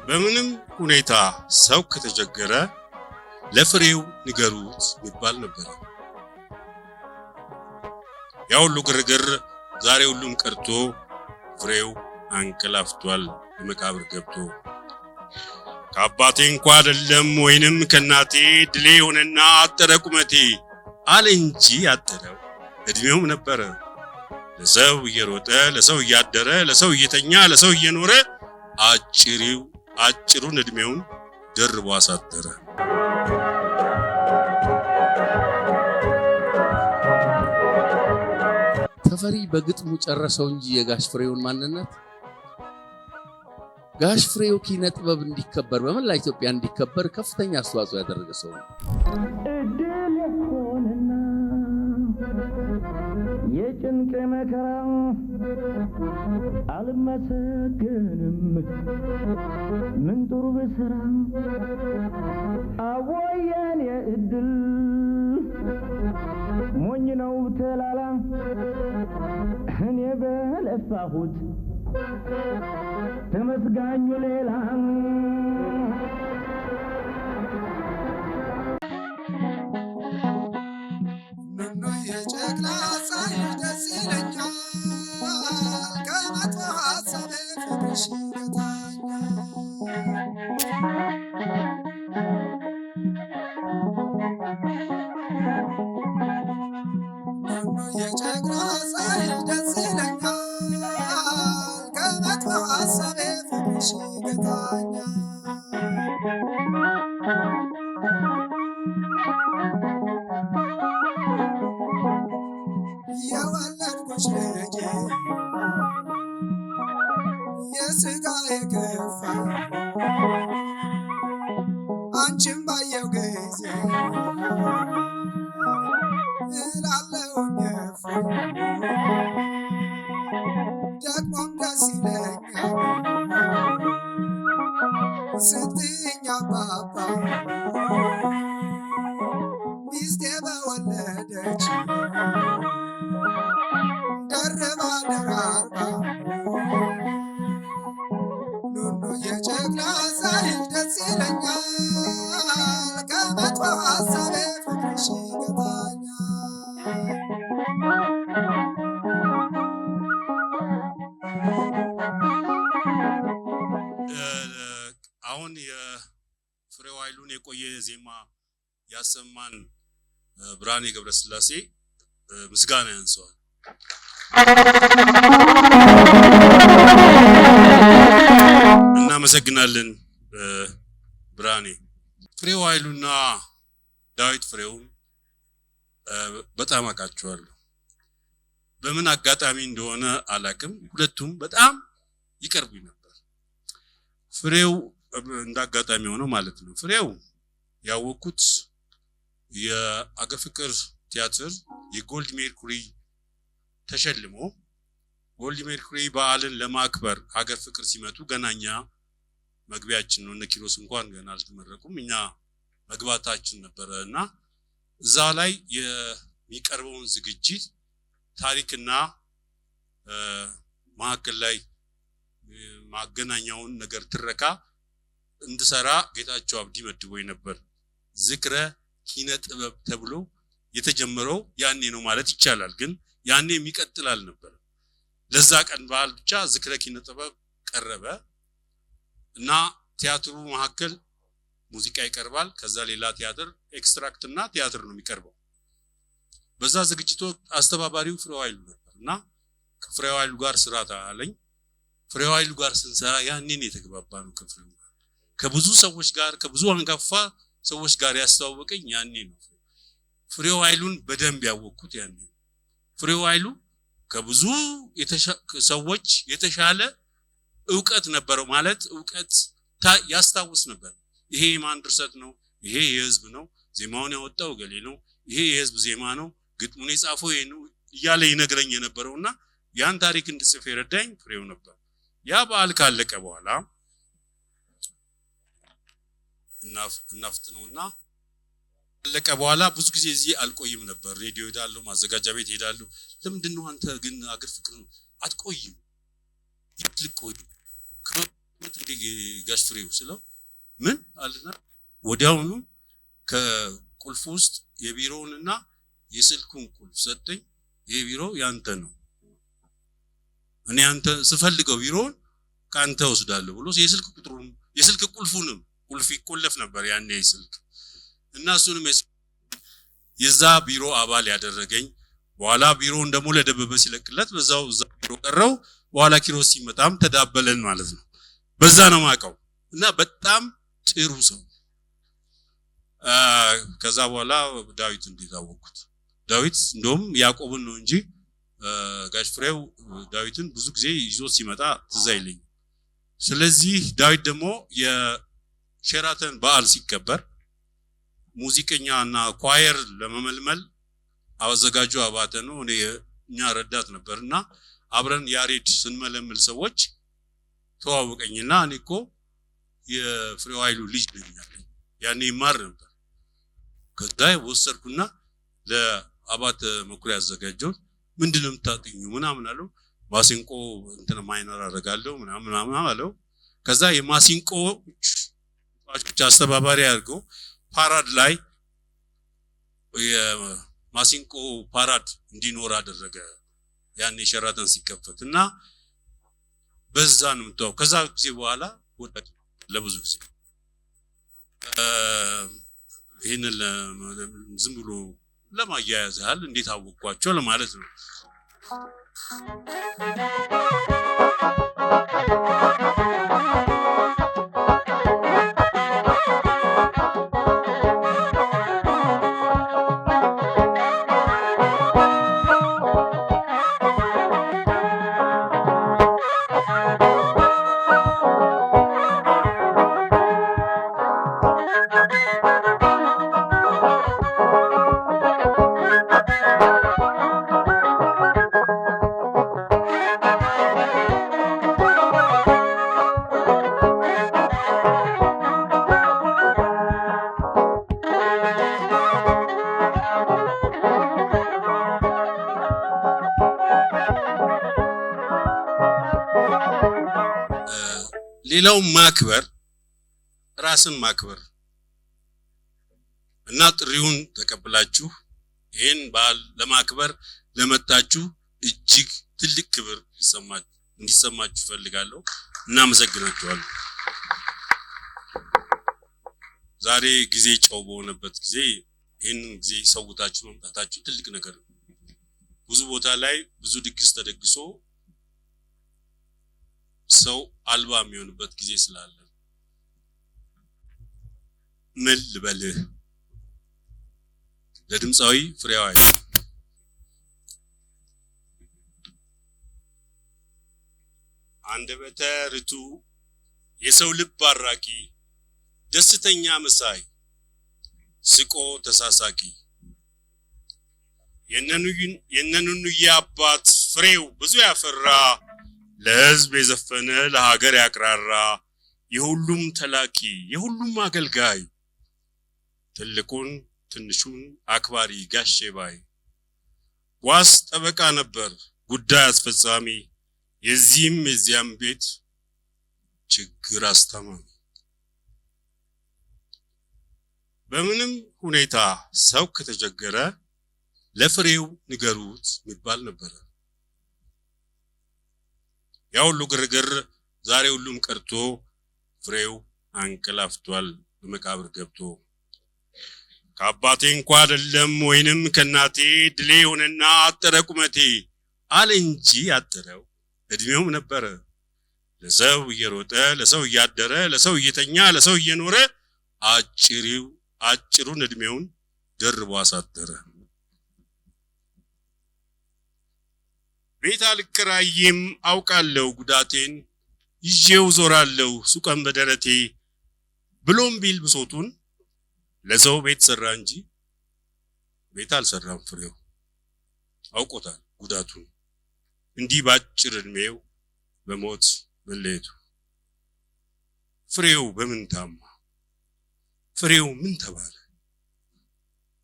በምንም ሁኔታ ሰው ከተቸገረ ለፍሬው ንገሩት ይባል ነበር። ያው ሁሉ ግርግር ዛሬ ሁሉም ቀርቶ ፍሬው አንቀላፍቷል በመቃብር ገብቶ። ከአባቴ እንኳን አይደለም ወይንም ከናቴ ድሌ ሆነና አጠረ ቁመቴ አለ እንጂ አጠረው እድሜውም ነበረ። ለሰው እየሮጠ ለሰው እያደረ ለሰው እየተኛ ለሰው እየኖረ አጭሩን እድሜውን ደርቦ አሳደረ። ተፈሪ በግጥሙ ጨረሰው እንጂ የጋሽ ፍሬውን ማንነት። ጋሽ ፍሬው ኪነ ጥበብ እንዲከበር በመላ ኢትዮጵያ እንዲከበር ከፍተኛ አስተዋጽኦ ያደረገ ሰው ነው። እድል የሆነና የጭንቅ መከራ አልመሰገንም ምን ጥሩ በሰራ አወየን የእድል ሞኝ ነው ተላላ እኔ በለፋሁት ተመስጋኙ ሌላ ኑኑ የጨቅላ ፀሐይ ደስ ይለኛል ከመጥፎ ሀሳብ ፍቅርሽ ይገታኛል ኑኑ የጨቅላ ፀሐይ ደስ ይለኛል ከመጥፎ ሀሳብ ፍቅርሽ ይገታኛል የወለድኩሽ ልጄ የሥጋዬ ክፋይ አንቺን ባየው ጊዜ እላለሁኝ እፎይ ደግሞም ደስ ይለኛል ስትይኝ አባባ ሚስቴ በወለደች ደርባ ደራርባ ኑኑ የጨቅላ ፀሐይ ደስ ይለኛል ከመጥፎ ሀሳቤ ፍቅርሽ ይገታኛል አሁን የፍሬው ኃይሉን የቆየ ዜማ ያሰማን ብርሃኔ ገብረስላሴ ምስጋና ያንሰዋል። እናመሰግናለን ብርሃኔ። ፍሬው ኃይሉና ዳዊት ፍሬውን በጣም አውቃቸዋለሁ። በምን አጋጣሚ እንደሆነ አላቅም፣ ሁለቱም በጣም ይቀርቡኝ ነበር። ፍሬው እንዳጋጣሚ ሆኖ ማለት ነው። ፍሬው ያወቅኩት የአገር ፍቅር ቲያትር የጎልድ ሜርኩሪ ተሸልሞ ጎልድ ሜርኩሪ በዓልን ለማክበር ሀገር ፍቅር ሲመጡ ገናኛ መግቢያችን ነው። እነ ኪሮስ እንኳን ገና አልተመረቁም፣ እኛ መግባታችን ነበረ እና እዛ ላይ የሚቀርበውን ዝግጅት ታሪክና ማዕከል ላይ ማገናኛውን ነገር ትረካ እንድሰራ ጌታቸው አብዲ መድቦኝ ነበር። ዝክረ ኪነ ጥበብ ተብሎ የተጀመረው ያኔ ነው ማለት ይቻላል፣ ግን ያኔ የሚቀጥል አልነበረ። ለዛ ቀን በዓል ብቻ ዝክረ ኪነ ጥበብ ቀረበ እና ቲያትሩ ማዕከል ሙዚቃ ይቀርባል። ከዛ ሌላ ቲያትር ኤክስትራክት እና ቲያትር ነው የሚቀርበው። በዛ ዝግጅት አስተባባሪው ፍሬው ኃይሉ ነበር እና ከፍሬው ኃይሉ ጋር ስራ ታለኝ። ፍሬው ኃይሉ ጋር ስንሰራ ያኔን የተግባባ ነው። ከፍሬው ጋር ከብዙ ሰዎች ጋር ከብዙ አንጋፋ ሰዎች ጋር ያስተዋወቀኝ ያኔ ነው። ፍሬው ኃይሉን በደንብ ያወቅኩት ያኔ ነው። ፍሬው ኃይሉ ከብዙ ሰዎች የተሻለ ዕውቀት ነበረው። ማለት ዕውቀት ያስታውስ ነበር። ይሄ የማን ድርሰት ነው፣ ይሄ የህዝብ ነው፣ ዜማውን ያወጣው ገሌ ነው፣ ይሄ የህዝብ ዜማ ነው፣ ግጥሙን የጻፈው ይሄ ነው እያለ ይነግረኝ የነበረውና ያን ታሪክ እንድጽፍ የረዳኝ ፍሬው ነበር። ያ በዓል ካለቀ በኋላ እናፍጥነውና አለቀ በኋላ ብዙ ጊዜ እዚህ አልቆይም ነበር። ሬዲዮ ሄዳለሁ፣ ማዘጋጃ ቤት ሄዳለሁ። ለምንድነው አንተ ግን አገር ፍቅር አትቆይም? ይልቆይ ከመት ጋሽ ፍሬው ስለው ምን አለና ወዲያውኑ ከቁልፍ ውስጥ የቢሮውንና የስልኩን ቁልፍ ሰጠኝ። ይሄ ቢሮ ያንተ ነው፣ እኔ አንተ ስፈልገው ቢሮውን ካንተ ወስዳለሁ ብሎ የስልክ ቁጥሩን የስልክ ቁልፉንም ቁልፍ ይቆለፍ ነበር ያኔ ስልክ እና እሱንም የዛ ቢሮ አባል ያደረገኝ። በኋላ ቢሮውን ደግሞ ለደበበ ሲለቅለት በዛው እዛ ቢሮ ቀረው። በኋላ ኪሮስ ሲመጣም ተዳበለን ማለት ነው። በዛ ነው ማቀው እና በጣም ጥሩ ሰው። ከዛ በኋላ ዳዊት እንዲታወቁት ዳዊት እንደውም ያዕቆብን ነው እንጂ ጋሽ ፍሬው ዳዊትን ብዙ ጊዜ ይዞት ሲመጣ ትዝ አይለኝ። ስለዚህ ዳዊት ደግሞ የሼራተን በዓል ሲከበር ሙዚቀኛና ኳየር ለመመልመል አዘጋጁ አባተ ነው፣ እኛ ረዳት ነበርና አብረን ያሬድ ስንመለምል ሰዎች ተዋወቀኝና እኔ እኮ የፍሬው ኃይሉ ልጅ ነኝ አለኝ። ያኔ ይማር ነበር። ከዛ ወሰድኩና ለአባተ መኩሪያ አዘጋጀው። ምንድነው የምታጥኙ ምናምን አለው። ማሲንቆ እንትን ማይነር አደርጋለሁ ምናምን አለው። ከዛ የማሲንቆ አስተባባሪ አድርገው ፓራድ ላይ የማሲንቆ ፓራድ እንዲኖር አደረገ። ያኔ ሸራተን ሲከፈት እና በዛ ነው የምታው። ከዛ ጊዜ በኋላ ለብዙ ጊዜ ይሄንን ዝም ብሎ ለማያያዝ ያህል እንዴት አወቅኳቸው ለማለት ነው። ሌላው ማክበር ራስን ማክበር እና ጥሪውን ተቀብላችሁ ይሄን በዓል ለማክበር ለመጣችሁ እጅግ ትልቅ ክብር እንዲሰማችሁ ፈልጋለሁ። እናመሰግናችኋለን። ዛሬ ጊዜ ጨው በሆነበት ጊዜ ይሄን ጊዜ ሰውታችሁ መምጣታችሁ ትልቅ ነገር ነው። ብዙ ቦታ ላይ ብዙ ድግስ ተደግሶ ሰው አልባ የሚሆንበት ጊዜ ስላለ ምን ልበልህ ለድምፃዊ ፍሬው ኃይሉ አንደበተ ርቱዕ የሰው ልብ አራቂ ደስተኛ መሳይ ስቆ ተሳሳቂ የነኑንዬ አባት ፍሬው ብዙ ያፈራ ለሕዝብ የዘፈነ ለሀገር ያቅራራ የሁሉም ተላቂ የሁሉም አገልጋይ ትልቁን ትንሹን አክባሪ ጋሼ ባይ ዋስ ጠበቃ ነበር ጉዳይ አስፈጻሚ የዚህም የዚያም ቤት ችግር አስተማሚ በምንም ሁኔታ ሰው ከተቸገረ ለፍሬው ንገሩት የሚባል ነበር። ያው ሁሉ ግርግር ዛሬ ሁሉም ቀርቶ ፍሬው አንቀላፍቷል በመቃብር ገብቶ ከአባቴ እንኳ አይደለም ወይንም ከናቴ ድሌ ሆነና አጠረ ቁመቴ አለ እንጂ አጠረው እድሜውም ነበረ ለሰው እየሮጠ ለሰው እያደረ ለሰው እየተኛ ለሰው እየኖረ አጭሩን እድሜውን ደርቦ አሳደረ። ቤት አልከራይም አውቃለሁ ጉዳቴን ይዤው ዞራለሁ ሱቀን በደረቴ ብሎም ቢል ብሶቱን ለሰው ቤት ሰራ እንጂ ቤት አልሰራም ፍሬው አውቆታል ጉዳቱን እንዲህ ባጭር እድሜው በሞት መለየቱ። ፍሬው በምን ታማ ፍሬው ምን ተባለ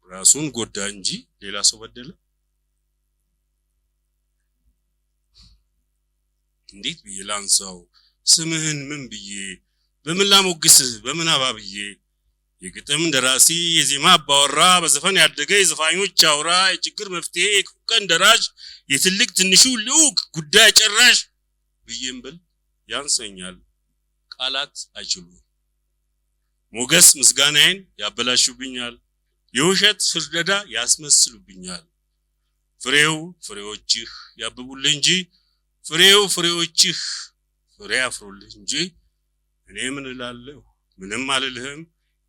ራሱን ጎዳ እንጂ ሌላ ሰው በደለ? እንዴት ብዬ ላንሳው? ስምህን ምን ብዬ በምን ላሞግስህ? በምን አባብዬ? የግጥም ደራሲ የዜማ አባወራ በዘፈን ያደገ የዘፋኞች አውራ የችግር መፍትሄ የቀን ደራሽ የትልቅ ትንሹ ልዑክ ጉዳይ ጨራሽ ብዬም ብል ያንሰኛል። ቃላት አይችሉም። ሞገስ ምስጋናዬን ያበላሹብኛል። የውሸት ፍርደዳ ያስመስሉብኛል። ፍሬው ፍሬዎችህ ያብቡልህ እንጂ ፍሬው ፍሬዎችህ ፍሬ ያፍሩልህ እንጂ እኔ ምን እላለሁ? ምንም አልልህም።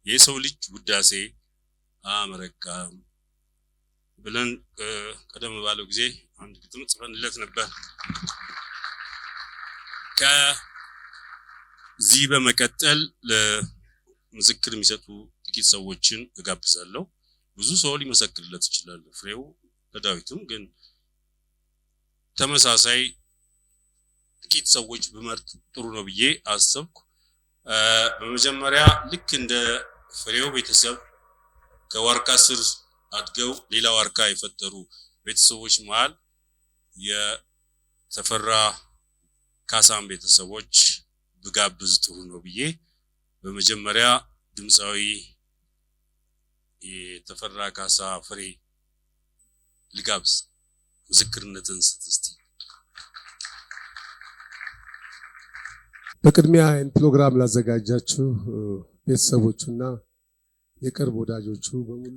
የሰው ልጅ ውዳሴ አመረቃም ብለን ቀደም ባለው ጊዜ አንድ ግጥም ጽፈንለት ነበር። ከዚህ በመቀጠል ለምስክር የሚሰጡ ጥቂት ሰዎችን እጋብዛለሁ። ብዙ ሰው ሊመሰክርለት ይችላል። ፍሬው ከዳዊትም ግን ተመሳሳይ ጥቂት ሰዎች ብመርጥ ጥሩ ነው ብዬ አሰብኩ። በመጀመሪያ ልክ እንደ ፍሬው ቤተሰብ ከዋርካ ስር አድገው ሌላ ዋርካ የፈጠሩ ቤተሰቦች መሃል የተፈራ ካሳም ቤተሰቦች ብጋብዝ ጥሩ ነው ብዬ በመጀመሪያ ድምፃዊ የተፈራ ካሳ ፍሬ ልጋብዝ። ምስክርነትን ስትስቲ በቅድሚያ ይህን ፕሮግራም ላዘጋጃችሁ ቤተሰቦቹና የቅርብ ወዳጆቹ በሙሉ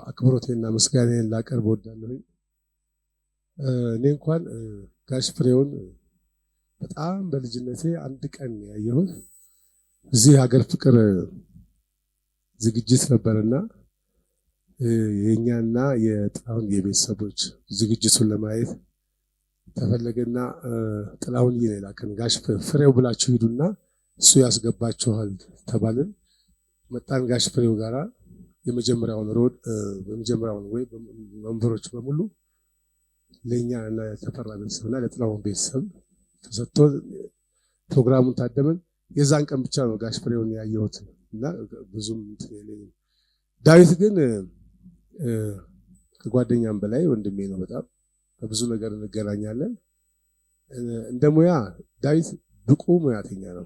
አክብሮቴና ምስጋናዬን ላቀርብ እወዳለሁ። እኔ እንኳን ጋሽ ፍሬውን በጣም በልጅነቴ አንድ ቀን ያየሁት እዚህ ሀገር ፍቅር ዝግጅት ነበርና የኛና የጥላሁን የቤተሰቦች ዝግጅቱን ለማየት ተፈለገና ጥላሁን ይላከን ጋሽ ፍሬው ብላችሁ ሂዱና እሱ ያስገባችኋል ተባልን። መጣን ጋሽ ፍሬው ጋራ የመጀመሪያውን ሮድ በመጀመሪያውን ወይ መንበሮች በሙሉ ለኛ እና ተፈራ ቤተሰብና ለጥላሁን ቤተሰብ ተሰጥቶ ፕሮግራሙን ታደመን። የዛን ቀን ብቻ ነው ጋሽ ፍሬውን ያየሁት እና ብዙም ዳዊት ግን ከጓደኛም በላይ ወንድሜ ነው። በጣም በብዙ ነገር እንገናኛለን። እንደ ሙያ ዳዊት ብቁ ሙያተኛ ነው።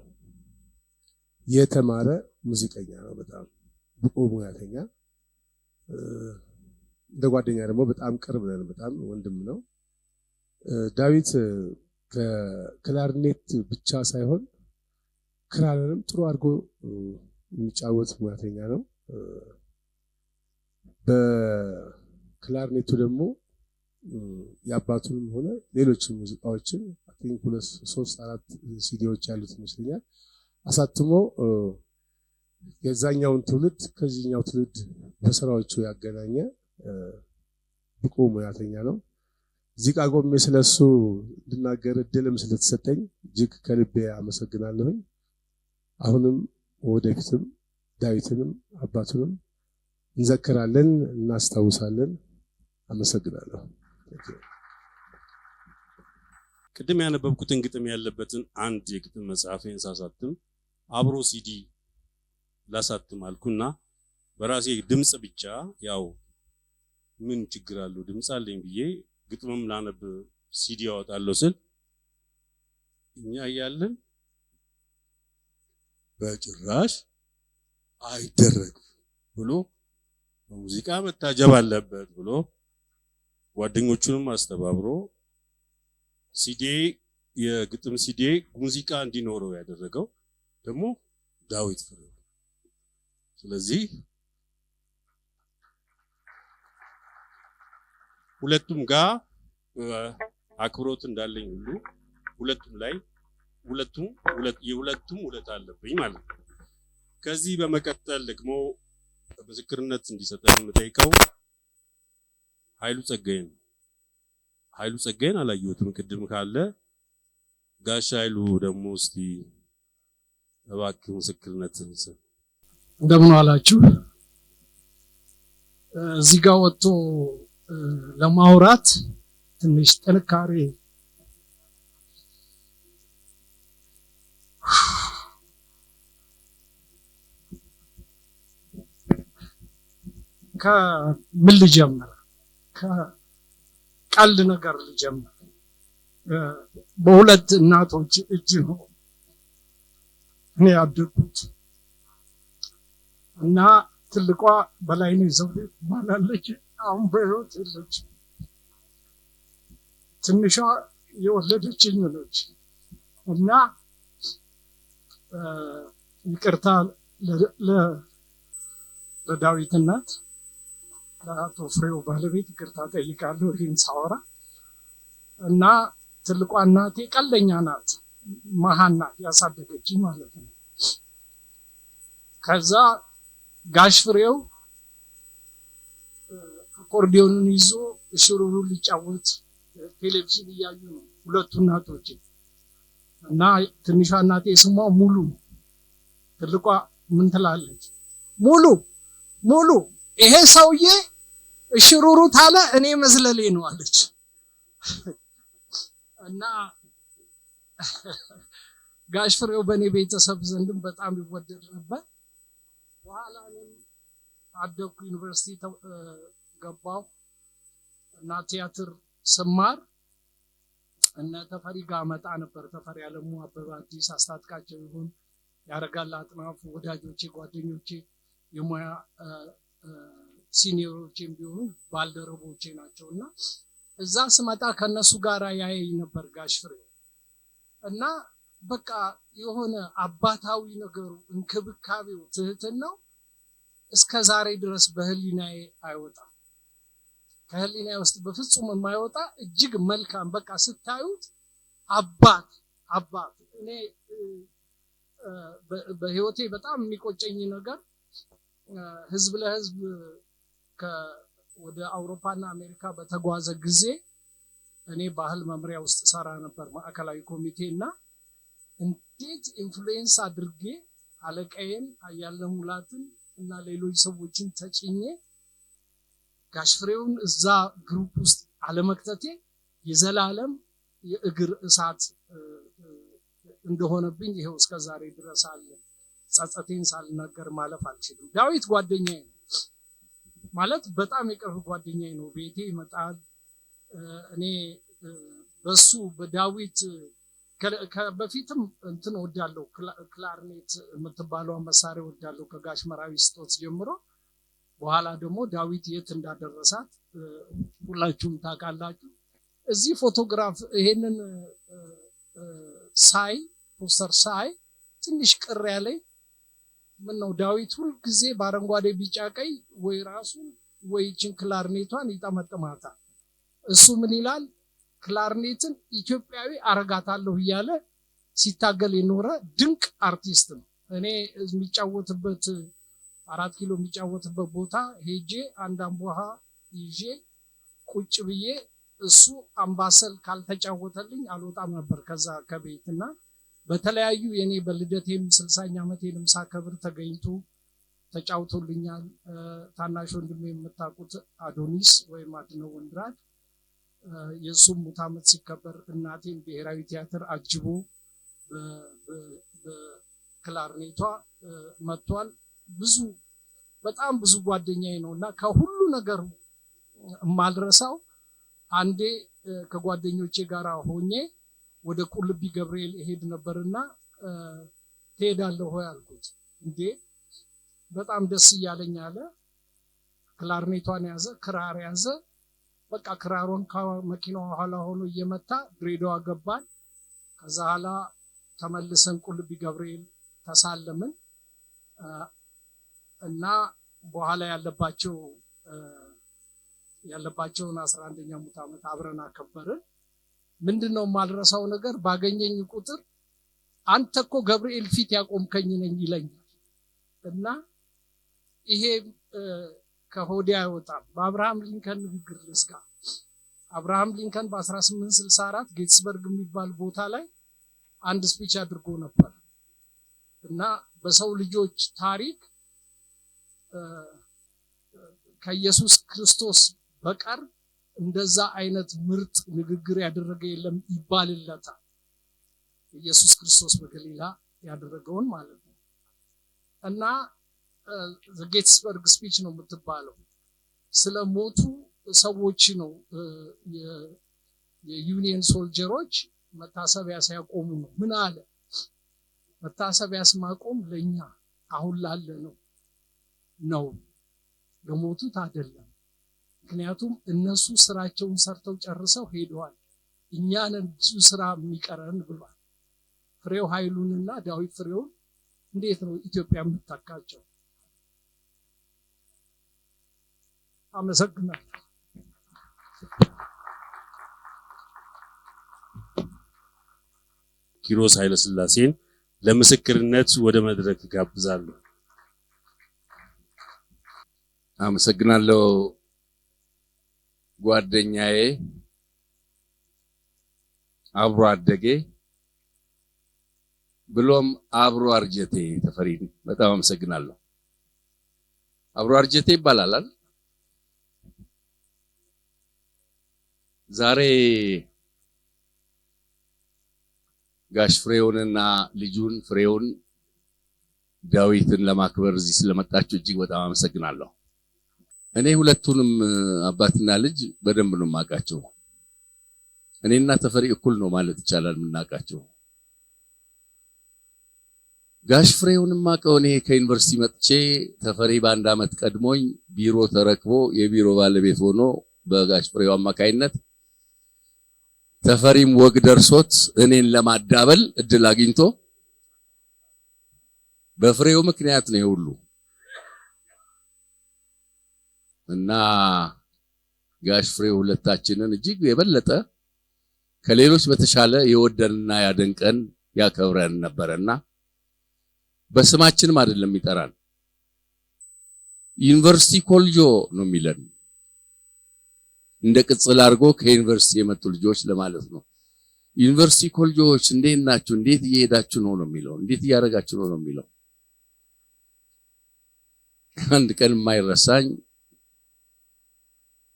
የተማረ ሙዚቀኛ ነው። በጣም ብቁ ሙያተኛ፣ እንደ ጓደኛ ደግሞ በጣም ቅርብ ነን። በጣም ወንድም ነው። ዳዊት ከክላርኔት ብቻ ሳይሆን ክራርንም ጥሩ አድርጎ የሚጫወት ሙያተኛ ነው። በክላርኔቱ ደግሞ የአባቱንም ሆነ ሌሎችን ሙዚቃዎችን አይ ቲንክ 2-3-4 ሲዲዎች ያሉት ይመስለኛል አሳትሞ የዛኛውን ትውልድ ከዚህኛው ትውልድ በስራዎቹ ያገናኘ ብቁ ሙያተኛ ነው። እዚህ ጋር ቆሜ ስለሱ እንድናገር እድልም ስለተሰጠኝ እጅግ ከልቤ አመሰግናለሁኝ። አሁንም ወደፊትም ዳዊትንም አባቱንም እንዘክራለን፣ እናስታውሳለን። አመሰግናለሁ። ቅድም ያነበብኩትን ግጥም ያለበትን አንድ የግጥም መጽሐፌን ሳሳትም አብሮ ሲዲ ላሳትም አልኩና በራሴ ድምጽ ብቻ ያው ምን ችግር አለው ድምጽ አለኝ ብዬ ግጥምም ላነብ ሲዲ ያወጣለሁ ስል እኛ ያያለን በጭራሽ አይደረግም ብሎ ሙዚቃ መታጀብ አለበት ብሎ ጓደኞቹንም አስተባብሮ ሲዲ የግጥም ሲዲ ሙዚቃ እንዲኖረው ያደረገው ደግሞ ዳዊት ፍሬው። ስለዚህ ሁለቱም ጋር አክብሮት እንዳለኝ ሁሉ የሁለቱም ውለታ አለብኝ ማለት ነው። ከዚህ በመቀጠል ደግሞ ምስክርነት እንዲሰጠን የምጠይቀው ኃይሉ ጸጋዬን ነው። ኃይሉ ጸጋዬን አላየሁትም። ቅድም ካለ ጋሽ ኃይሉ ደግሞ እስቲ እባክህ ምስክርነትን ስጥ። እንደምን አላችሁ? እዚህ ጋር ወጥቶ ለማውራት ትንሽ ጥንካሬ ከምን ልጀምር? ከቀልድ ነገር ልጀምር። በሁለት እናቶች እጅ ነው እኔ ያደግኩት እና ትልቋ በላይነሽ ዘውዴ ትባላለች። አሁን በሕይወት የለችም። ትንሿ የወለደችኝ ነች እና ይቅርታ ለዳዊት እናት ለአቶ ፍሬው ባለቤት ይቅርታ ጠይቃለሁ ይህን ሳወራ። እና ትልቋ እናቴ ቀልደኛ ናት፣ መሀን ናት፣ ያሳደገችኝ ማለት ነው። ከዛ ጋሽ ፍሬው አኮርዲዮንን ይዞ ሽሩሩ ሊጫወት ቴሌቪዥን እያዩ ነው ሁለቱ እናቶች። እና ትንሿ እናቴ ስሟ ሙሉ፣ ትልቋ ምን ትላለች? ሙሉ ሙሉ ይሄ ሰውዬ ሽሩሩ ታለ እኔ መዝለሌ ነው አለች። እና ጋሽ ፍሬው በእኔ ቤተሰብ ዘንድም በጣም ይወደድ ነበር። በኋላ እኔም አደኩ፣ ዩኒቨርሲቲ ገባሁ እና ቲያትር ስማር እነ ተፈሪ ጋር መጣ ነበር። ተፈሪ አለሙ፣ አበበ አዲስ፣ አስታጥቃቸው ይሁን፣ ያረጋል አጥናፉ ወዳጆቼ፣ ጓደኞቼ፣ የሙያ ሲኒየሮቼም ቢሆኑ ባልደረቦቼ ናቸውና እዛ ስመጣ ከነሱ ጋር ያየኝ ነበር ጋሽ ፍሬው። እና በቃ የሆነ አባታዊ ነገሩ፣ እንክብካቤው፣ ትህትናው እስከ ዛሬ ድረስ በህሊናዬ አይወጣም። ከህሊናዬ ውስጥ በፍጹም የማይወጣ እጅግ መልካም፣ በቃ ስታዩት አባት አባት። እኔ በህይወቴ በጣም የሚቆጨኝ ነገር ህዝብ ለህዝብ ወደ አውሮፓና አሜሪካ በተጓዘ ጊዜ እኔ ባህል መምሪያ ውስጥ ሰራ ነበር፣ ማዕከላዊ ኮሚቴ። እና እንዴት ኢንፍሉዌንስ አድርጌ አለቃዬን አያለ ሙላትን እና ሌሎች ሰዎችን ተጭኜ ጋሽ ፍሬውን እዛ ግሩፕ ውስጥ አለመክተቴ የዘላለም የእግር እሳት እንደሆነብኝ ይሄው እስከ ዛሬ ድረስ አለ። ጸጸቴን ሳልናገር ማለፍ አልችልም። ዳዊት ጓደኛዬ ነው ማለት በጣም የቅርብ ጓደኛዬ ነው። ቤቴ ይመጣል። እኔ በሱ በዳዊት በፊትም እንትን ወዳለው ክላርኔት የምትባለው መሳሪያ ወዳለው ከጋሽ መራዊ ስጦት ጀምሮ በኋላ ደግሞ ዳዊት የት እንዳደረሳት ሁላችሁም ታውቃላችሁ። እዚህ ፎቶግራፍ ይሄንን ሳይ ፖስተር ሳይ ትንሽ ቅር ያለኝ ምን ነው ዳዊት ሁል ጊዜ በአረንጓዴ ቢጫ ቀይ ወይ ራሱን ወይ ችን ክላርኔቷን ይጠመጥማታል። እሱ ምን ይላል? ክላርኔትን ኢትዮጵያዊ አረጋታለሁ እያለ ሲታገል የኖረ ድንቅ አርቲስት ነው። እኔ የሚጫወትበት 4 ኪሎ የሚጫወትበት ቦታ ሄጄ አንድ አምቦሃ ይዤ ቁጭ ብዬ እሱ አምባሰል ካልተጫወተልኝ አልወጣም ነበር ከዛ ከቤትና በተለያዩ የኔ በልደቴም 60ኛ ዓመቴንም ሳከብር ተገኝቶ ተጫውቶልኛል። ታናሽ ወንድሜ የምታውቁት አዶኒስ ወይም አድነው ወንድራድ የሱም ሙት ዓመት ሲከበር እናቴን ብሔራዊ ቲያትር አጅቦ በክላርኔቷ መጥቷል። ብዙ በጣም ብዙ ጓደኛዬ ነውና ከሁሉ ነገር ማልረሳው አንዴ ከጓደኞቼ ጋር ሆኜ ወደ ቁልቢ ገብርኤል እሄድ ነበርና ትሄዳለህ ሆይ አልኩት። እንዴ በጣም ደስ እያለኝ አለ። ክላርኔቷን ያዘ፣ ክራር ያዘ። በቃ ክራሩን ከመኪናው ኋላ ሆኖ እየመታ ድሬዳዋ ገባን። ከዛ ኋላ ተመልሰን ቁልቢ ገብርኤል ተሳለምን እና በኋላ ያለባቸውን 11ኛ ሙት ዓመት አብረን አከበርን። ምንድነው የማልረሳው ነገር ባገኘኝ ቁጥር አንተ እኮ ገብርኤል ፊት ያቆምከኝ ነኝ ይለኛል። እና ይሄ ከሆዴ አይወጣም። በአብርሃም ሊንከን ንግግር ልስጋ። አብርሃም ሊንከን በ1864 ጌትስበርግ የሚባል ቦታ ላይ አንድ ስፒች አድርጎ ነበር እና በሰው ልጆች ታሪክ ከኢየሱስ ክርስቶስ በቀር እንደዛ አይነት ምርጥ ንግግር ያደረገ የለም ይባልለታል። ኢየሱስ ክርስቶስ በገሊላ ያደረገውን ማለት ነው። እና ጌትስበርግ ስፒች ነው የምትባለው። ስለሞቱ ሰዎች ነው የዩኒየን ሶልጀሮች መታሰቢያ ሲያቆሙ ነው። ምን አለ? መታሰቢያ ማቆም ለኛ አሁን ላለ ነው ለሞቱት አይደለም። ምክንያቱም እነሱ ስራቸውን ሰርተው ጨርሰው ሄደዋል። እኛንን ብዙ ስራ የሚቀረን ብሏል። ፍሬው ኃይሉንና ዳዊት ፍሬውን እንዴት ነው ኢትዮጵያ የምታካቸው? አመሰግናለሁ። ኪሮስ ኃይለሥላሴን ለምስክርነት ወደ መድረክ ጋብዛለሁ። አመሰግናለሁ። ጓደኛዬ፣ አብሮ አደጌ ብሎም አብሮ አርጀቴ ተፈሪን በጣም አመሰግናለሁ። አብሮ አርጀቴ ይባላል። ዛሬ ጋሽ ፍሬውንና ልጁን ፍሬውን ዳዊትን ለማክበር እዚህ ስለመጣችሁ እጅግ በጣም አመሰግናለሁ። እኔ ሁለቱንም አባትና ልጅ በደንብ ነው የማውቃቸው። እኔና ተፈሪ እኩል ነው ማለት ይቻላል የምናውቃቸው። ጋሽ ፍሬውን ማቀው እኔ ከዩኒቨርሲቲ መጥቼ ተፈሪ በአንድ አመት ቀድሞኝ ቢሮ ተረክቦ የቢሮ ባለቤት ሆኖ በጋሽ ፍሬው አማካይነት ተፈሪም ወግ ደርሶት እኔን ለማዳበል እድል አግኝቶ በፍሬው ምክንያት ነው ሁሉ እና ጋሽ ፍሬው ሁለታችንን እጅግ የበለጠ ከሌሎች በተሻለ የወደንና ያደንቀን ያከብረን ነበርና በስማችንም አይደለም ይጠራል። ዩኒቨርሲቲ ኮልጆ ነው የሚለን እንደ ቅጽል አድርጎ ከዩኒቨርሲቲ የመጡ ልጆች ለማለት ነው። ዩኒቨርሲቲ ኮልጆዎች እንዴት ናችሁ? እንዴት እየሄዳችሁ ነው የሚለው። እንዴት እያደረጋችሁ ነው የሚለው። አንድ ቀን የማይረሳኝ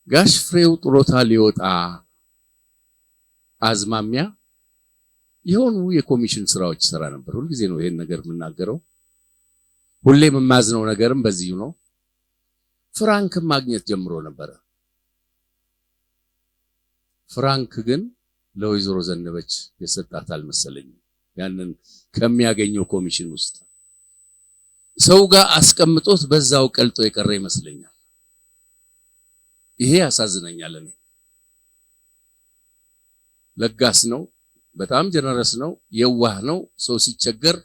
ጋሽ ፍሬው ጥሮታ ሊወጣ አዝማሚያ የሆኑ የኮሚሽን ስራዎች ይሰራ ነበር። ሁሉ ጊዜ ነው ይሄን ነገር የምናገረው። ሁሌም የማዝነው ነገርም በዚሁ ነው። ፍራንክ ማግኘት ጀምሮ ነበር። ፍራንክ ግን ለወይዘሮ ዘነበች የሰጣት አልመሰለኝም። ያንን ከሚያገኘው ኮሚሽን ውስጥ ሰው ጋር አስቀምጦት በዛው ቀልጦ የቀረ ይመስለኛል። ይሄ ያሳዝነኛል። እኔ ለጋስ ነው፣ በጣም ጀነረስ ነው፣ የዋህ ነው። ሰው ሲቸገር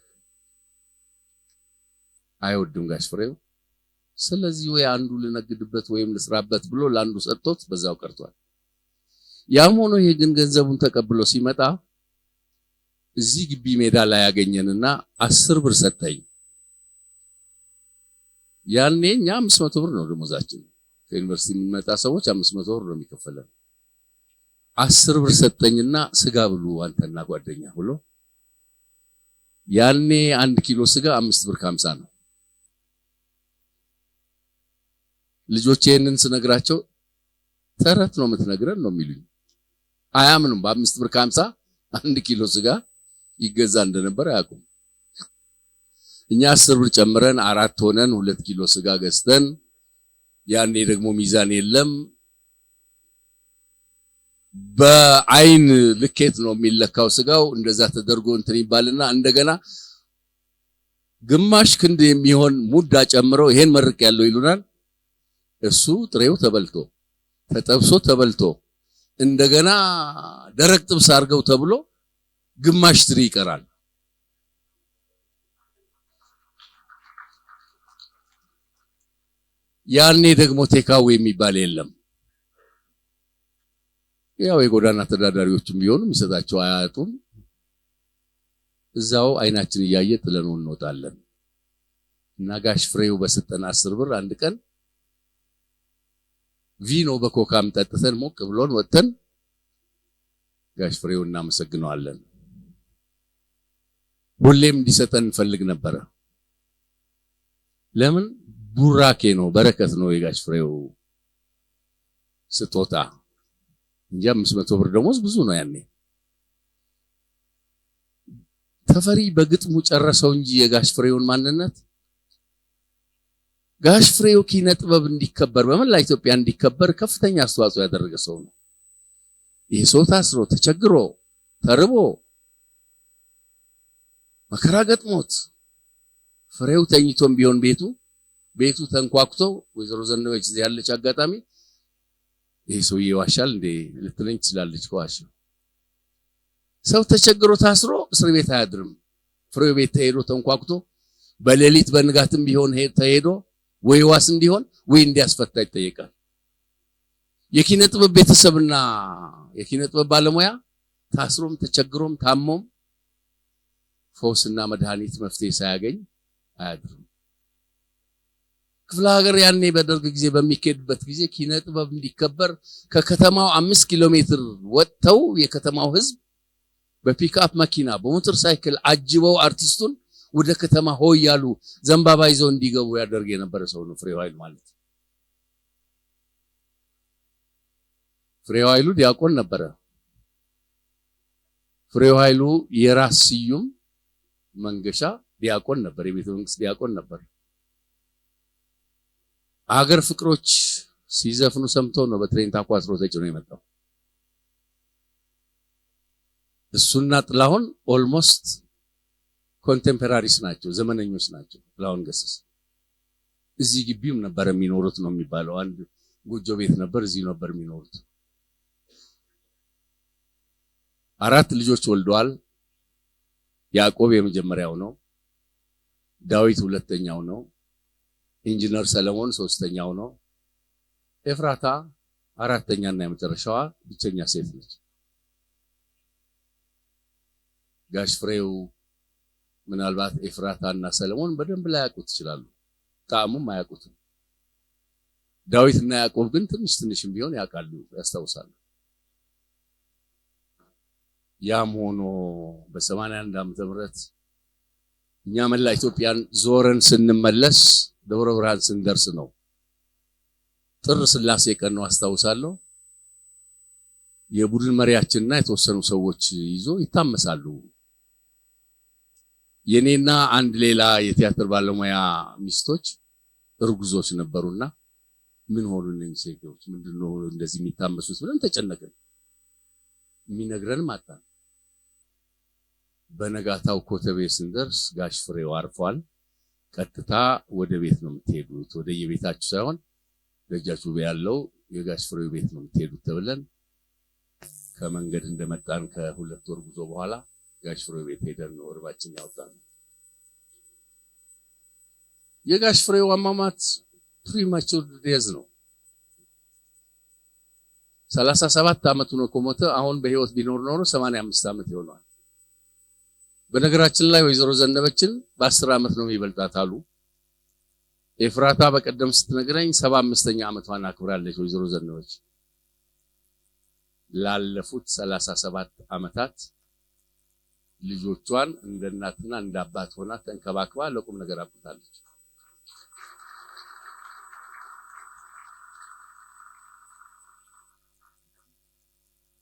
አይወድም ጋሽ ፍሬው። ስለዚህ ወይ አንዱ ልነግድበት ወይም ልስራበት ብሎ ለአንዱ ሰጥቶት በዛው ቀርቷል። ያም ሆኖ ይሄ ግን ገንዘቡን ተቀብሎ ሲመጣ እዚህ ግቢ ሜዳ ላይ ያገኘንና 10 ብር ሰጠኝ። ያኔ እኛ 500 ብር ነው ደሞዛችን። ከዩኒቨርሲቲ የሚመጣ ሰዎች 500 ብር ነው የሚከፈለን። 10 ብር ሰጠኝና ስጋ ብሉ አንተና ጓደኛ ብሎ ያኔ 1 ኪሎ ስጋ 5 ብር ከ50 ነው። ልጆቼ ይሄንን ስነግራቸው ተረት ነው የምትነግረን ነው የሚሉኝ። አያምኑም። በ5 ብር ከ50 1 ኪሎ ስጋ ይገዛ እንደነበር አያውቁም። እኛ 10 ብር ጨምረን 4 ሆነን 2 ኪሎ ስጋ ገዝተን ያኔ ደግሞ ሚዛን የለም። በአይን ልኬት ነው የሚለካው ስጋው። እንደዛ ተደርጎ እንትን ይባልና እንደገና ግማሽ ክንድ የሚሆን ሙዳ ጨምረው ይሄን መርቅ ያለው ይሉናል። እሱ ጥሬው ተበልቶ ተጠብሶ ተበልቶ እንደገና ደረቅ ጥብስ አድርገው ተብሎ ግማሽ ትሪ ይቀራል። ያኔ ደግሞ ቴካው የሚባል የለም። ያው የጎዳና ተዳዳሪዎችም ቢሆኑ የሚሰጣቸው አያጡም። እዛው አይናችን እያየ ጥለነው እንወጣለን። እና ጋሽ ፍሬው በሰጠን 10 ብር አንድ ቀን ቪኖ በኮካም ጠጥተን ሞቅ ብሎን ወጥተን ጋሽ ፍሬው እናመሰግነዋለን። ሁሌም እንዲሰጠን እንፈልግ ነበር። ለምን? ቡራኬ ነው፣ በረከት ነው የጋሽ ፍሬው ስጦታ እንጂ 500 ብር ደሞዝ ብዙ ነው ያኔ። ተፈሪ በግጥሙ ጨረሰው እንጂ የጋሽ ፍሬውን ማንነት ጋሽ ፍሬው ኪነ ጥበብ እንዲከበር በመላ ኢትዮጵያ እንዲከበር ከፍተኛ አስተዋጽኦ ያደረገ ሰው ነው። ይህ ሰው ታስሮ ተቸግሮ ተርቦ መከራ ገጥሞት ፍሬው ተኝቶም ቢሆን ቤቱ ተንኳኩቶ ወይዘሮ ዘነበች እዚህ ያለች አጋጣሚ ይሄ ሰውዬ ዋሻል እንዴ ልትለኝ ትችላለች። ከዋሻው ሰው ተቸግሮ ታስሮ እስር ቤት አያድርም። ፍሬው ቤት ተሄዶ ተንኳኩቶ በሌሊት በንጋትም ቢሆን ተሄዶ ወይ ዋስ እንዲሆን ወይ እንዲያስፈታ ይጠየቃል። የኪነ ጥበብ ቤተሰብና የኪነ ጥበብ ባለሙያ ታስሮም ተቸግሮም ታሞም ፈውስና መድኃኒት መፍትሄ ሳያገኝ አያድርም። ክፍለ ሀገር ያኔ በደርግ ጊዜ በሚካሄድበት ጊዜ ኪነ ጥበብ እንዲከበር ከከተማው 5 ኪሎ ሜትር ወጥተው የከተማው ህዝብ በፒክአፕ መኪና በሞተር ሳይክል አጅበው አርቲስቱን ወደ ከተማ ሆይ ያሉ ዘንባባ ይዘው እንዲገቡ ያደርግ የነበረ ሰው ነው ፍሬው ኃይሉ ማለት። ፍሬው ኃይሉ ዲያቆን ነበረ። ፍሬው ኃይሉ የራስ ስዩም መንገሻ ዲያቆን ነበር፣ የቤተ መንግስት ዲያቆን ነበር። አገር ፍቅሮች ሲዘፍኑ ሰምቶ ነው በትሬን ታቋጥሮ ተጭኖ የመጣው። እሱና ጥላሁን ኦልሞስት ኮንቴምፖራሪስ ናቸው፣ ዘመነኞች ናቸው። ጥላሁን ገሰሰ እዚህ ግቢም ነበር የሚኖሩት ነው የሚባለው። አንድ ጎጆ ቤት ነበር፣ እዚህ ነበር የሚኖሩት። 4 ልጆች ወልደዋል። ያዕቆብ የመጀመሪያው ነው፣ ዳዊት ሁለተኛው ነው፣ ኢንጂነር ሰለሞን ሶስተኛው ነው፣ ኤፍራታ አራተኛና የመጨረሻዋ ብቸኛ ሴት ነች። ጋሽ ፍሬው ምናልባት ኤፍራታና ሰለሞን በደንብ ላይ ያውቁት ይችላሉ፣ ጣዕሙም አያውቁትም። ዳዊትና ያዕቆብ ግን ትንሽም ቢሆን ያውቃሉ፣ ያስታውሳሉ። ያም ሆኖ በ81 ዓመተ ምህረት እኛ መላ ኢትዮጵያን ዞረን ስንመለስ ደብረ ብርሃን ስንደርስ ነው ጥር ስላሴ ቀን ነው አስታውሳለሁ። የቡድን መሪያችንና የተወሰኑ ሰዎች ይዞ ይታመሳሉ። የኔና አንድ ሌላ የቲያትር ባለሙያ ሚስቶች እርጉዞች ነበሩና ምን ሆኑ እነዚህ ሴቶች ምንድነው እንደዚህ የሚታመሱት ብለን ተጨነቅን። የሚነግረን ማጣን። በነጋታው ኮተቤ ስንደርስ ጋሽ ፍሬው አርፏል። ቀጥታ ወደ ቤት ነው የምትሄዱት፣ ወደ የቤታችሁ ሳይሆን ደጃችሁ ያለው የጋሽ ፍሬው ቤት ነው የምትሄዱት ተብለን ከመንገድ እንደመጣን ከ2 ወር ጉዞ በኋላ ጋሽ ፍሬው ቤት ሄደን ነው እርባችን ያወጣን። የጋሽ ፍሬው አሟሟት ፕሪማቹር ዴዝ ነው። 37 ዓመቱ ነው ከሞተ። አሁን በህይወት ቢኖር ኖሮ 85 ዓመት ይሆናል። በነገራችን ላይ ወይዘሮ ዘነበችን በ10 ዓመት ነው የሚበልጣት አሉ። ኤፍራታ በቀደም ስትነግረኝ 75ኛ ዓመቷን አክብራለች ወይዘሮ ዘነበች። ላለፉት 37 ዓመታት ልጆቿን እንደ እናትና እንደ አባት ሆና ተንከባክባ ለቁም ነገር አብቅታለች።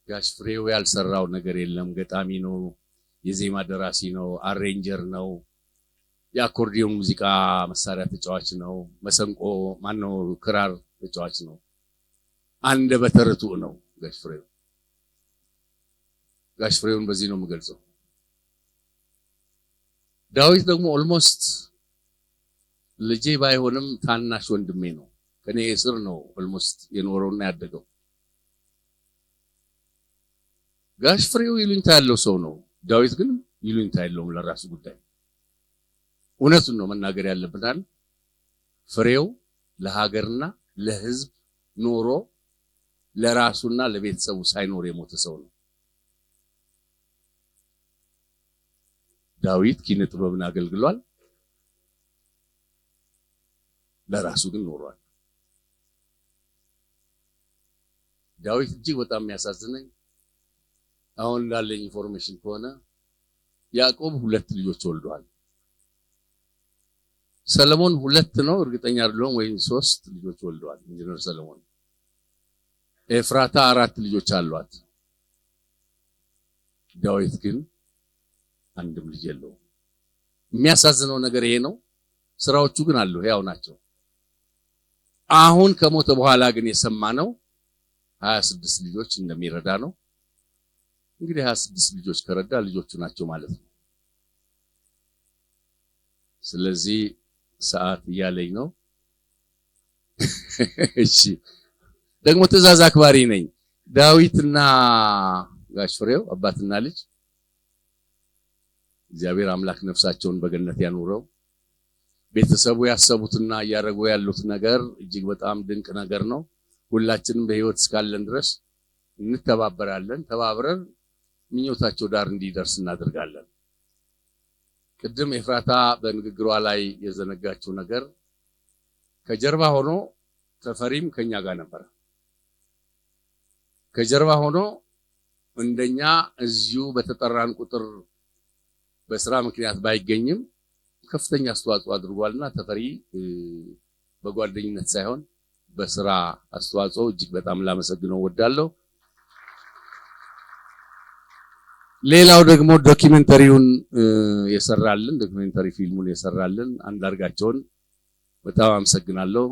ጋሽ ፍሬው ያልሰራው ነገር የለም። ገጣሚ ነው፣ የዜማ ደራሲ ነው፣ አሬንጀር ነው፣ የአኮርዲዮን ሙዚቃ መሳሪያ ተጫዋች ነው፣ መሰንቆ ማነው ክራር ተጫዋች ነው፣ አንደበተ ርቱዕ ነው ጋሽ ፍሬው። ጋሽ ፍሬውን በዚህ ነው የምገልጸው። ዳዊት ደግሞ ኦልሞስት ልጄ ባይሆንም ታናሽ ወንድሜ ነው። ከኔ ስር ነው ኦልሞስት የኖረውና ያደገው። ጋሽ ፍሬው ይሉኝታ ያለው ሰው ነው። ዳዊት ግን ይሉኝታ የለውም ለራሱ ጉዳይ። እውነቱን ነው መናገር ያለብናል። ፍሬው ለሀገርና ለሕዝብ ኖሮ ለራሱና ለቤተሰቡ ሳይኖር የሞተ ሰው ነው። ዳዊት ኪነ ጥበብን አገልግሏል፣ ለራሱ ግን ኖሯል። ዳዊት እጅግ በጣም የሚያሳዝነኝ አሁን እንዳለኝ ኢንፎርሜሽን ከሆነ ያዕቆብ 2 ልጆች ወልዷል። ሰለሞን 2 ነው እርግጠኛ አይደለሁም፣ ወይ 3 ልጆች ወልዷል ኢንጂነር ሰለሞን። ኤፍራታ 4 ልጆች አሏት። ዳዊት ግን አንድም ልጅ የለውም። የሚያሳዝነው ነገር ይሄ ነው። ስራዎቹ ግን አሉ፣ ያው ናቸው። አሁን ከሞተ በኋላ ግን የሰማነው 26 ልጆች እንደሚረዳ ነው። እንግዲህ 26 ልጆች ከረዳ ልጆቹ ናቸው ማለት ነው። ስለዚህ ሰዓት እያለኝ ነው። እሺ ደግሞ ትእዛዝ አክባሪ ነኝ። ዳዊትና ጋሽ ፍሬው አባትና ልጅ እግዚአብሔር አምላክ ነፍሳቸውን በገነት ያኑረው። ቤተሰቡ ያሰቡትና ያደረጉ ያሉት ነገር እጅግ በጣም ድንቅ ነገር ነው። ሁላችንም በህይወት እስካለን ድረስ እንተባበራለን። ተባብረን ምኞታቸው ዳር እንዲደርስ እናደርጋለን። ቅድም ኤፍራታ በንግግሯ ላይ የዘነጋችው ነገር ከጀርባ ሆኖ ተፈሪም ከኛ ጋር ነበር። ከጀርባ ሆኖ እንደኛ እዚሁ በተጠራን ቁጥር በስራ ምክንያት ባይገኝም ከፍተኛ አስተዋጽኦ አድርጓልና ተፈሪ በጓደኝነት ሳይሆን በስራ አስተዋጽኦ እጅግ በጣም ላመሰግነው ወዳለሁ። ሌላው ደግሞ ዶክመንተሪውን የሰራልን ዶክመንተሪ ፊልሙን የሰራልን አንዳርጋቸውን በጣም አመሰግናለሁ።